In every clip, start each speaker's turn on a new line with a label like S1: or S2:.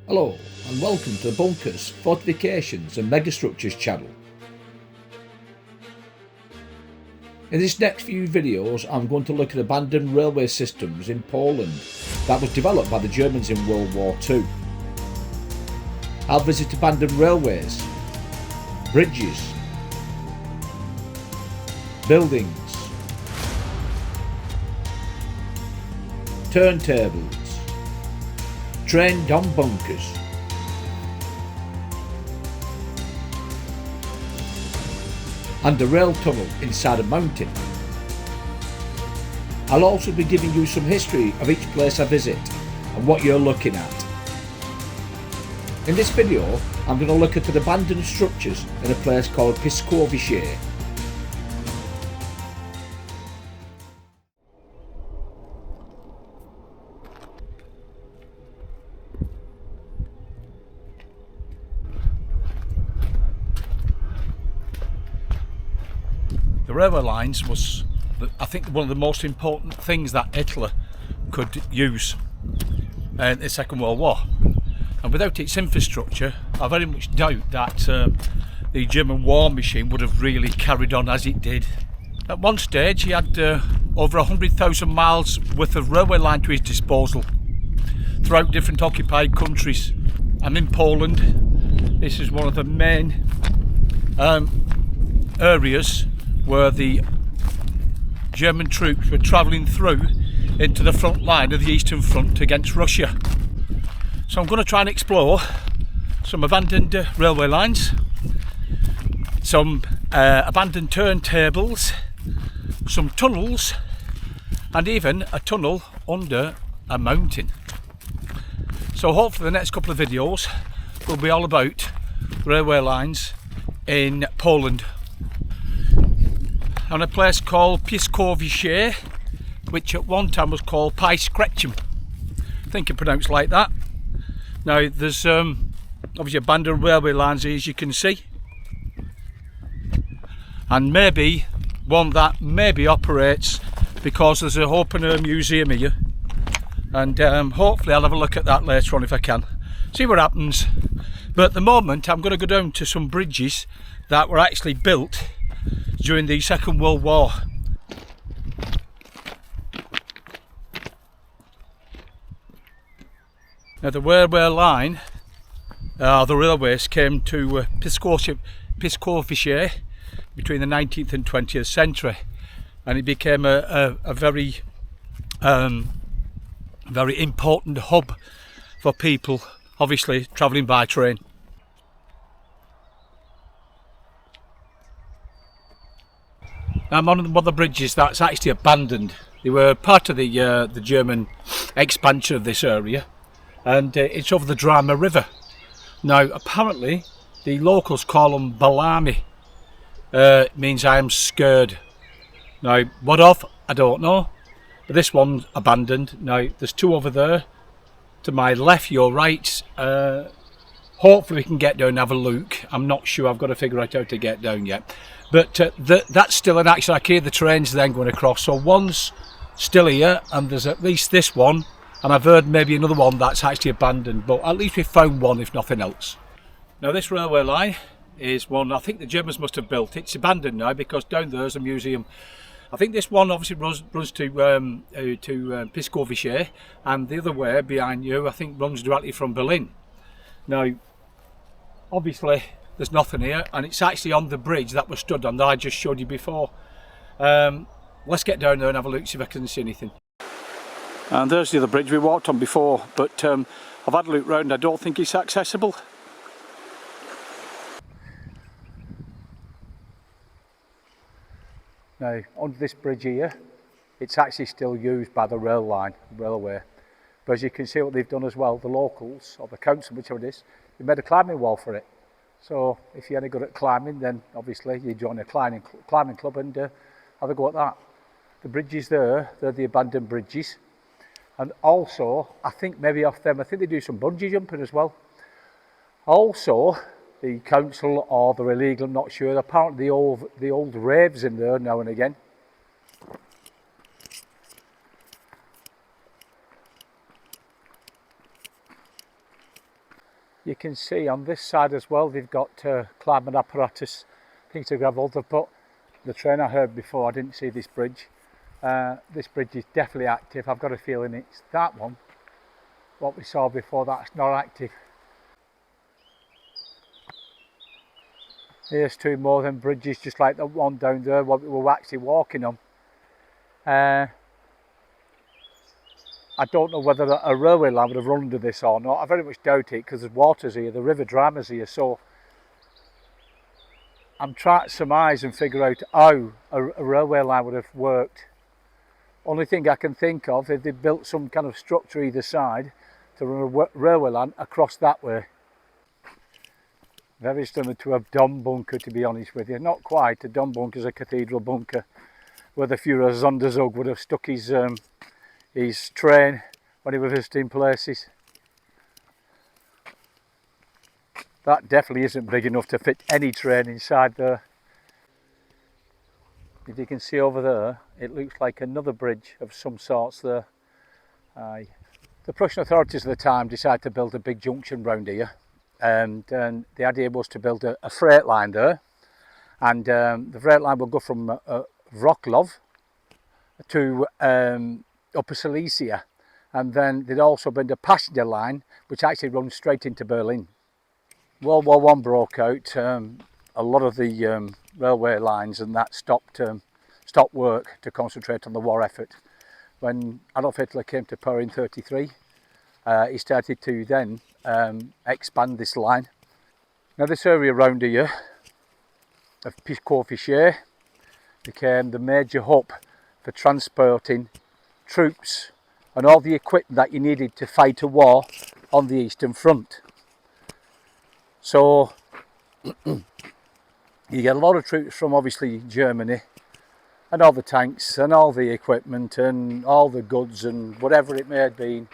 S1: Hello and welcome to the Bunkers, Fortifications and Megastructures channel. In this next few videos I'm going to look at abandoned railway systems in Poland that was developed by the Germans in World War II. I'll visit abandoned railways, bridges, buildings, turntables, train Dombunkers, and a rail tunnel inside a mountain. I'll also be giving you some history of each place I visit and what you're looking at. In this video I'm going to look at the abandoned structures in a place called Pyskowice. The railway lines was, I think, one of the most important things that Hitler could use in the Second World War. And without its infrastructure, I very much doubt that the German war machine would have really carried on as it did. At one stage, he had over 100,000 miles worth of railway line to his disposal throughout different occupied countries. And in Poland, this is one of the main areas where the German troops were travelling through into the front line of the Eastern Front against Russia. So I'm going to try and explore some abandoned railway lines, some abandoned turntables, some tunnels, and even a tunnel under a mountain. So hopefully the next couple of videos will be all about railway lines in Poland. On a place called Pyskowice, which at one time was called Peiskretcham. I think it's pronounced like that. Now there's obviously abandoned railway lines here, as you can see, and maybe one that maybe operates because there's an open air museum here, and hopefully I'll have a look at that later on if I can, see what happens. But at the moment I'm going to go down to some bridges that were actually built during the Second World War. Now the railway line, the railways came to Pyskowice between the 19th and 20th century, and it became a very important hub for people obviously travelling by train. I'm on one of the bridges that's actually abandoned. They were part of the German expansion of this area, and it's over the Drama River. Now apparently the locals call them Balami. It means I am scared. Now what of, I don't know, but this one's abandoned. Now there's two over there to my left, your right. Hopefully we can get down and have a look. I'm not sure, I've got to figure out how to get down yet. But that's still in action. I can hear the trains then going across. So one's still here, and there's at least this one, and I've heard maybe another one that's actually abandoned, but at least we found one if nothing else. Now this railway line is one I think the Germans must have built. It's abandoned now because down there's a museum. I think this one obviously runs to Pyskowice, and the other way behind you I think runs directly from Berlin. Now obviously there's nothing here, and it's actually on the bridge that was stood on that I just showed you before. Let's get down there and have a look, see if I can see anything. And there's the other bridge we walked on before, but I've had a look round. I don't think it's accessible. Now on this bridge here, it's actually still used by the railway. But as you can see what they've done as well, the locals, or the council, whichever it is, they made a climbing wall for it. So if you're any good at climbing, then obviously you join a climbing club and have a go at that. The bridges there, they're the abandoned bridges. And also, I think maybe off them, I think they do some bungee jumping as well. Also, the council or they're illegal, I'm not sure. Apparently the old raves in there now and again. You can see on this side as well, they've got climbing apparatus, piece of gravel. They've put the train I heard before. I didn't see this bridge. This bridge is definitely active. I've got a feeling it's that one, what we saw before, that's not active. Here's two more than bridges, just like the one down there, what we were actually walking on. I don't know whether a railway line would have run under this or not. I very much doubt it, because there's waters here, the river Drama's here, so I'm trying to surmise and figure out how a railway line would have worked. Only thing I can think of, if they built some kind of structure either side to run a railway line across that way. Very similar to a Dombunker, to be honest with you. Not quite. A Dombunker is a cathedral bunker where the Führer Sonderzug would have stuck his train when he was visiting places. That definitely isn't big enough to fit any train inside there. If you can see over there, it looks like another bridge of some sorts there. The Prussian authorities at the time decided to build a big junction round here, and the idea was to build a freight line there, and the freight line will go from Wrocław to Upper Silesia, and then they'd also build a passenger line which actually runs straight into Berlin. World War I broke out. A lot of the railway lines and that stopped work to concentrate on the war effort. When Adolf Hitler came to power in 1933, he started to then expand this line. Now this area around here of Pyskowice became the major hub for transporting troops and all the equipment that you needed to fight a war on the Eastern Front. So you get a lot of troops from obviously Germany, and all the tanks and all the equipment and all the goods and whatever it may have been.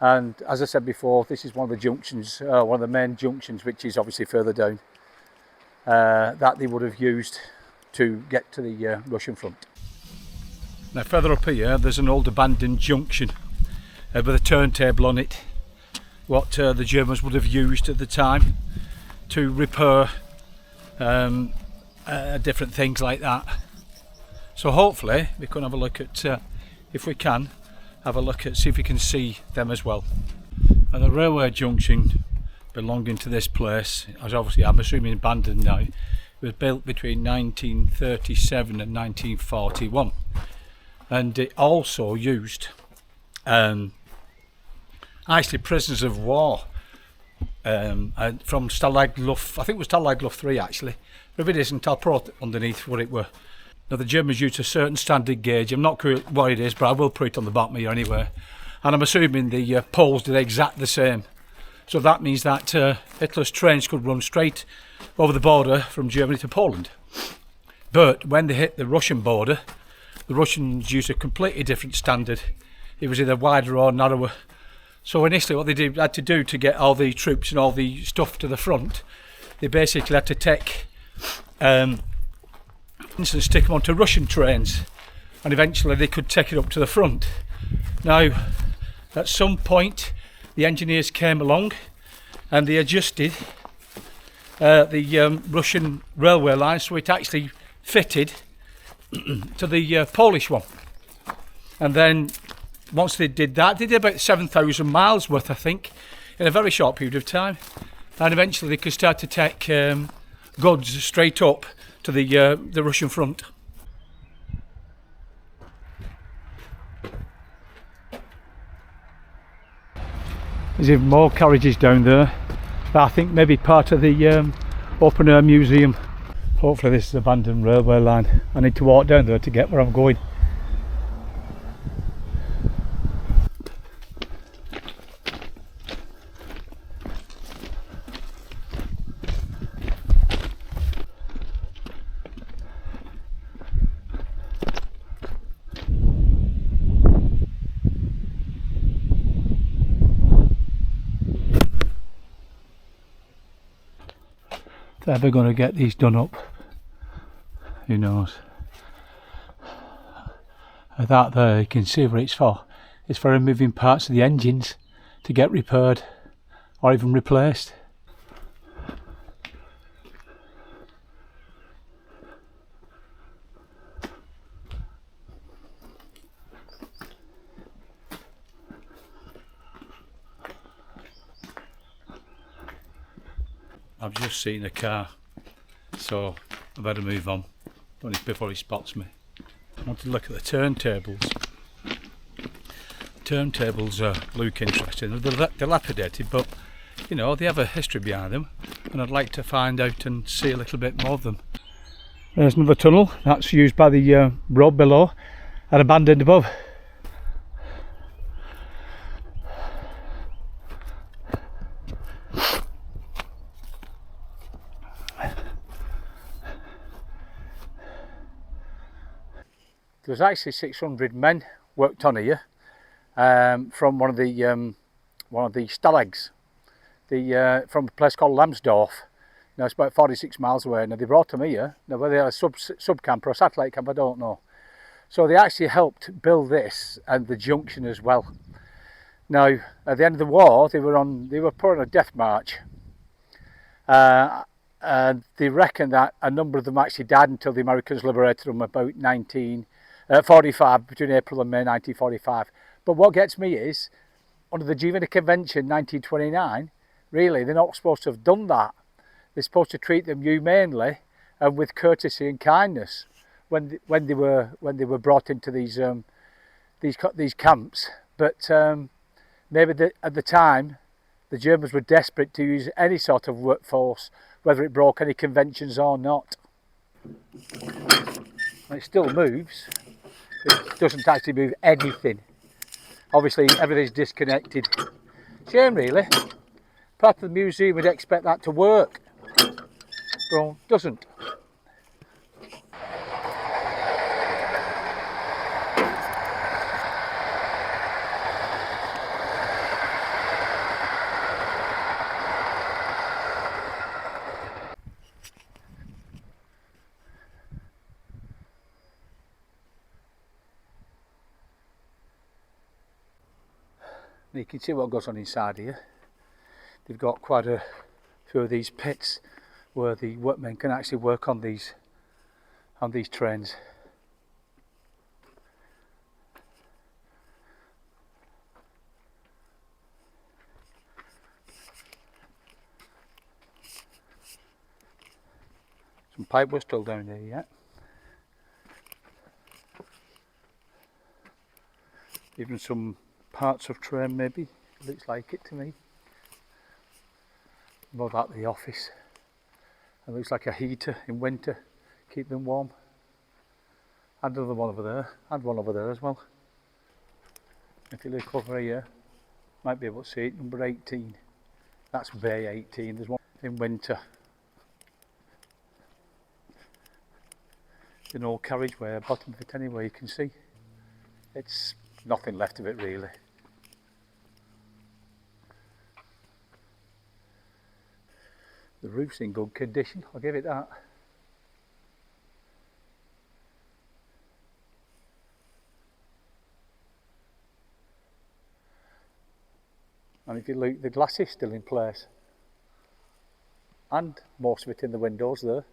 S1: And as I said before, this is one of the junctions, one of the main junctions, which is obviously further down, that they would have used to get to the Russian front. Now further up here, there's an old abandoned junction with a turntable on it, what the Germans would have used at the time to repair different things like that. So hopefully we can have a look at, if we can, have a look at, see if we can see them as well. And the railway junction belonging to this place, as obviously I'm assuming abandoned now, was built between 1937 and 1941, and it also used actually prisoners of war from Stalag Luft, I think it was Stalag Luft 3 actually. If it isn't, I'll put underneath what it were. Now the Germans used a certain standard gauge. I'm not sure what it is, but I will put it on the bottom here anyway. And I'm assuming the Poles did exactly the same. So that means that Hitler's trains could run straight over the border from Germany to Poland. But when they hit the Russian border, the Russians used a completely different standard. It was either wider or narrower. So initially what they had to do to get all the troops and all the stuff to the front, they basically had to take and stick them onto Russian trains, and eventually they could take it up to the front. Now at some point the engineers came along and they adjusted the Russian railway line so it actually fitted to the Polish one. And then once they did that, they did about 7,000 miles worth, I think, in a very short period of time, and eventually they could start to take goods straight up to the Russian front. There's even more carriages down there. I think maybe part of the open air museum. Hopefully this is an abandoned railway line. I need to walk down there to get where I'm going. If they're going to get these done up, who knows. That there, you can see where it's for. It's for removing parts of the engines to get repaired. or even replaced. I've just seen a car, so I better move on before he spots me. I want to look at the turntables. Turntables look interesting. They're dilapidated, but you know, they have a history behind them, and I'd like to find out and see a little bit more of them. There's another tunnel that's used by the road below and abandoned above. There's actually 600 men worked on here from one of the stalags, from a place called Lambsdorff. Now it's about 46 miles away. Now they brought them here. Now whether they had a sub camp or a satellite camp, I don't know. So they actually helped build this and the junction as well. Now at the end of the war, they were put on a death march. And they reckon that a number of them actually died until the Americans liberated them about 1945, between April and May 1945. But what gets me is, under the Geneva Convention 1929, really they're not supposed to have done that. They're supposed to treat them humanely and with courtesy and kindness when they were brought into these camps. But maybe at the time the Germans were desperate to use any sort of workforce, whether it broke any conventions or not. It still moves. It doesn't actually move anything. Obviously everything's disconnected. Shame really. Part of the museum would expect that to work. But it doesn't. You can see what goes on inside here. They've got quite a few of these pits where the workmen can actually work on these trains. Some pipe was still down there yet. Even some parts of train maybe, looks like it to me. More like the office. It looks like a heater in winter, keep them warm. And another one over there, and one over there as well. If you look over here, might be able to see it, number 18. That's bay 18, there's one in winter. An old carriageway, at the bottom of it anyway, you can see. It's nothing left of it really. The roof's in good condition, I'll give it that. And if you look, the glass is still in place. And most of it in the windows there.